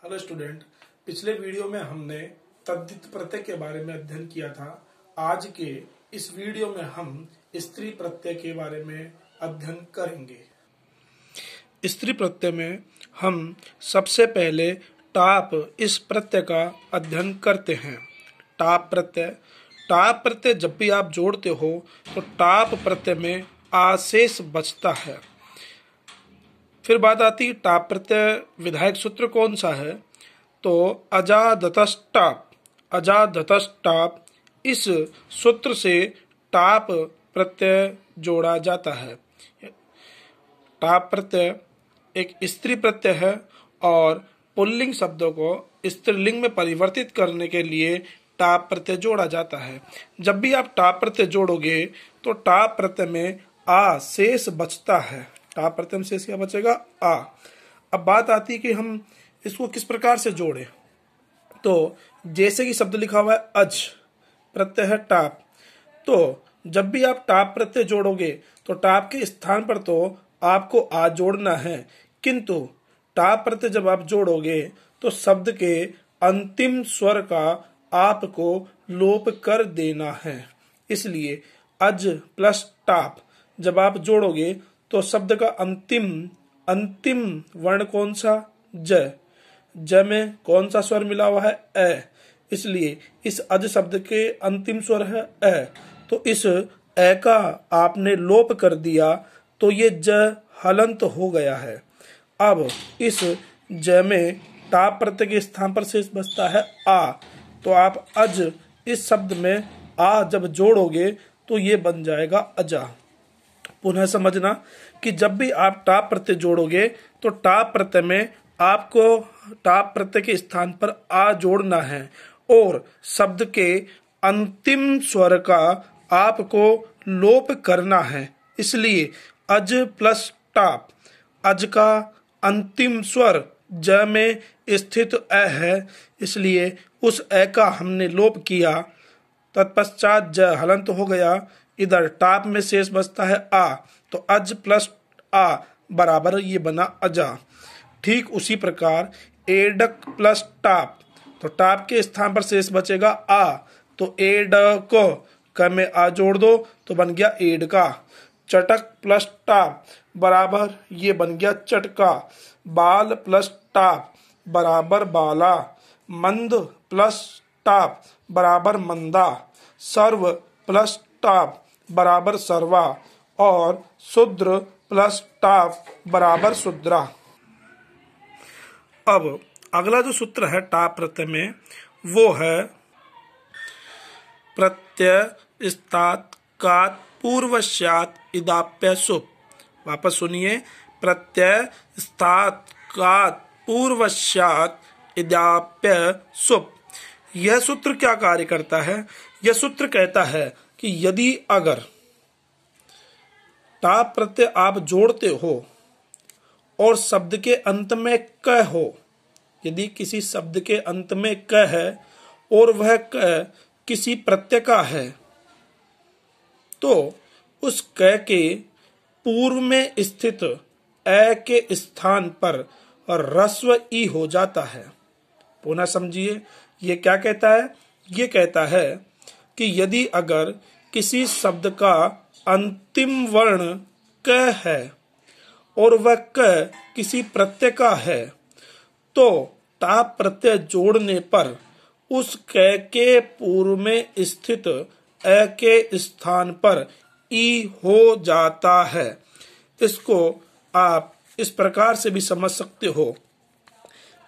Hello student, पिछले video में हमने तद्धित प्रत्यय के बारे में अध्ययन किया था। आज के इस वीडियो में हम स्त्री प्रत्यय के बारे में अध्ययन करेंगे। स्त्री प्रत्यय में हम सबसे पहले टाप इस प्रत्यय का अध्ययन करते हैं। टाप प्रत्यय जब भी आप जोड़ते हो तो टाप प्रत्यय में आशेष बचता है। फिर बात आती टाप प्रत्यय विधायक सूत्र कौन सा है, तो अजाधतस्टाप इस सूत्र से टाप प्रत्यय जोड़ा जाता है। टाप प्रत्यय एक स्त्री प्रत्यय है और पुल्लिंग शब्दों को स्त्रीलिंग में परिवर्तित करने के लिए टाप प्रत्यय जोड़ा जाता है। जब भी आप टाप प्रत्यय जोड़ोगे तो टाप प्रत्यय में आ शेष बचता है। टाप प्रत्यय में शेष क्या बचेगा? आ। अब बात आती है कि हम इसको किस प्रकार से जोड़े। तो जैसे कि शब्द लिखा हुआ है अज, प्रत्यय है टाप, तो जब भी आप टाप प्रत्यय जोड़ोगे तो टाप के स्थान पर तो आपको आ जोड़ना है, किंतु टाप प्रत्यय जब आप जोड़ोगे तो शब्द के अंतिम स्वर का आपको लोप कर देना है। इसलिए अज प्लस टाप जब आप जोड़ोगे तो शब्द का अंतिम वर्ण कौन सा? ज में कौन सा स्वर मिला हुआ है? ए। इसलिए इस अज शब्द के अंतिम स्वर है ए, तो इस ए का आपने लोप कर दिया तो ये ज हलंत हो गया है। अब इस ज में टाप प्रत्यय के स्थान पर शेष बचता है आ, तो आप अज इस शब्द में आ जब जोड़ोगे तो ये बन जाएगा अजा। पुनः समझना कि जब भी आप टाप प्रत्यय जोड़ोगे तो टाप प्रत्यय में आपको टाप प्रत्यय के स्थान पर आ जोड़ना है और शब्द के अंतिम स्वर का आपको लोप करना है। इसलिए अज प्लस टाप, अज का अंतिम स्वर ज में स्थित अ है, इसलिए उस अ का हमने लोप किया, तत्पश्चात ज हलंत हो गया। इधर टाप में शेष बचता है आ, तो अज प्लस आ बराबर ये बना अजा। ठीक उसी प्रकार एडक प्लस टाप, तो टाप के स्थान पर शेष बचेगा आ, तो एडक क में आ जोड़ दो तो बन गया एडका। चटक प्लस टाप बराबर ये बन गया चटका। बाल प्लस टाप बराबर बाला। मंद प्लस टाप बराबर मंदा। सर्व प्लस टाप बराबर सर्वा और शूद्र प्लस टाप बराबर शूद्रा। अब अगला जो सूत्र है टाप प्रत्यय में वो है प्रत्यय स्तात कात पूर्वस्यात् इदाप्य सुप। वापस सुनिए, प्रत्यय स्तात कात पूर्वस्यात् इदाप्य सुप। यह सूत्र क्या कार्य करता है? यह सूत्र कहता है कि यदि अगर टाप प्रत्यय आप जोड़ते हो और शब्द के अंत में क हो, यदि किसी शब्द के अंत में क है और वह क किसी प्रत्यय का है, तो उस क के पूर्व में स्थित ए के स्थान पर ह्रस्व ई हो जाता है। पुनः समझिए, ये क्या कहता है? ये कहता है कि यदि अगर किसी शब्द का अंतिम वर्ण क है और वह क किसी प्रत्यय का है, तो टाप प्रत्यय जोड़ने पर उस क के पूर्व में स्थित अ के स्थान पर ई हो जाता है। इसको आप इस प्रकार से भी समझ सकते हो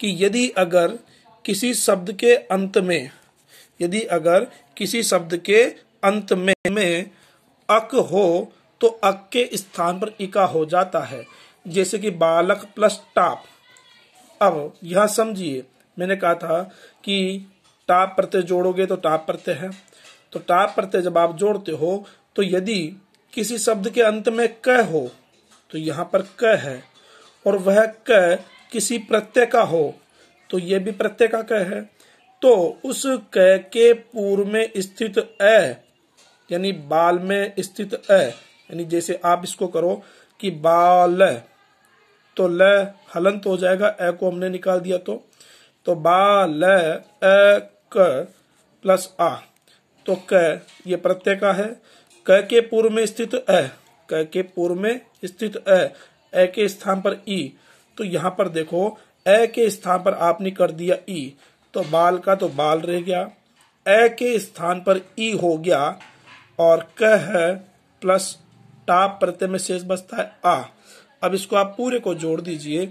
कि यदि अगर किसी शब्द के अंत में अंत में अक हो तो अक के स्थान पर इका हो जाता है। जैसे कि बालक प्लस टाप। अब यह समझिए, मैंने कहा था कि टाप प्रत्यय जोड़ोगे तो टाप प्रत्यय है, तो टाप प्रत्यय जब आप जोड़ते हो तो यदि किसी शब्द के अंत में क हो तो यहाँ पर क है और वह क किसी प्रत्यय का हो तो यह भी प्रत्यय का क है, तो उस क के पूर्व में स्थित अ यानी बाल में स्थित अ, यानी जैसे आप इसको करो कि बाल, तो ल हलंत हो जाएगा, ए को हमने निकाल दिया, तो तो बा ल क प्लस आ, तो क ये प्रत्यय का है। क के पूर्व में स्थित अ, क के पूर्व में स्थित अ के स्थान पर ई, तो यहाँ पर देखो अ के स्थान पर आपने कर दिया ई, तो बाल का तो बाल रह गया, अ के स्थान पर ई हो गया और क है प्लस टाप प्रत्यय में शेष बचता है आ। अब इसको आप पूरे को जोड़ दीजिए,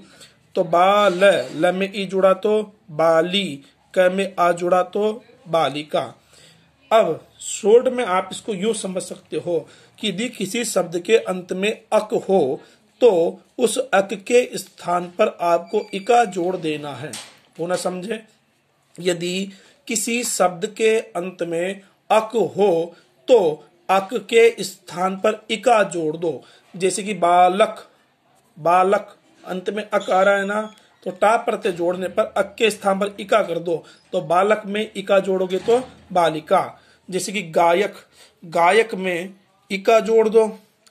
तो बाल ल में ई जुड़ा तो बाली, क में आ जुड़ा तो बालिका। अब शॉर्ट में आप इसको यूं समझ सकते हो कि यदि किसी शब्द के अंत में अक हो तो उस अक के स्थान पर आपको इका जोड़ देना है। पुनः समझे, यदि किसी शब्द के अंत में अक हो तो अक के स्थान पर इका जोड़ दो। जैसे कि बालक, बालक अंत में अक आ रहा है ना, तो टा प्रत्यय जोड़ने पर अक के स्थान पर इका कर दो, तो बालक में इका जोड़ोगे तो बालिका। जैसे कि गायक, गायक में इका जोड़ दो,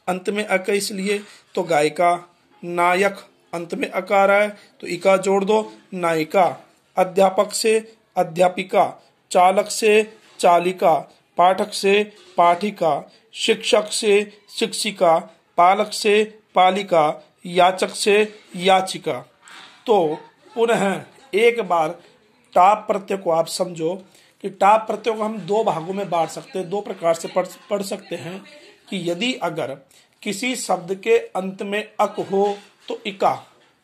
अंत में अक इसलिए तो गायिका। नायक अंत में अक आ रहा है तो इका जोड़ दो, नायिका। अध्यापक से अध्यापिका, चालक से चालिका, पाठक से पाठिका, शिक्षक से शिक्षिका, पालक से पालिका, याचक से याचिका। तो पुनः एक बार टाप प्रत्यय को आप समझो कि टाप प्रत्यय को हम दो भागों में बांट सकते हैं, दो प्रकार से पढ़ सकते हैं कि यदि अगर किसी शब्द के अंत में अक हो तो इका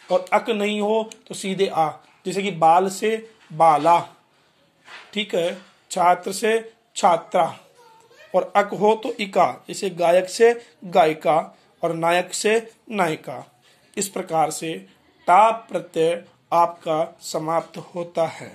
और अक नहीं हो तो सीधे आ। जैसे कि बाल से बाला, ठीक है, छात्र से छात्रा, और अक हो तो इका, जैसे गायक से गायिका और नायक से नायिका। इस प्रकार से टाप प्रत्यय आपका समाप्त होता है।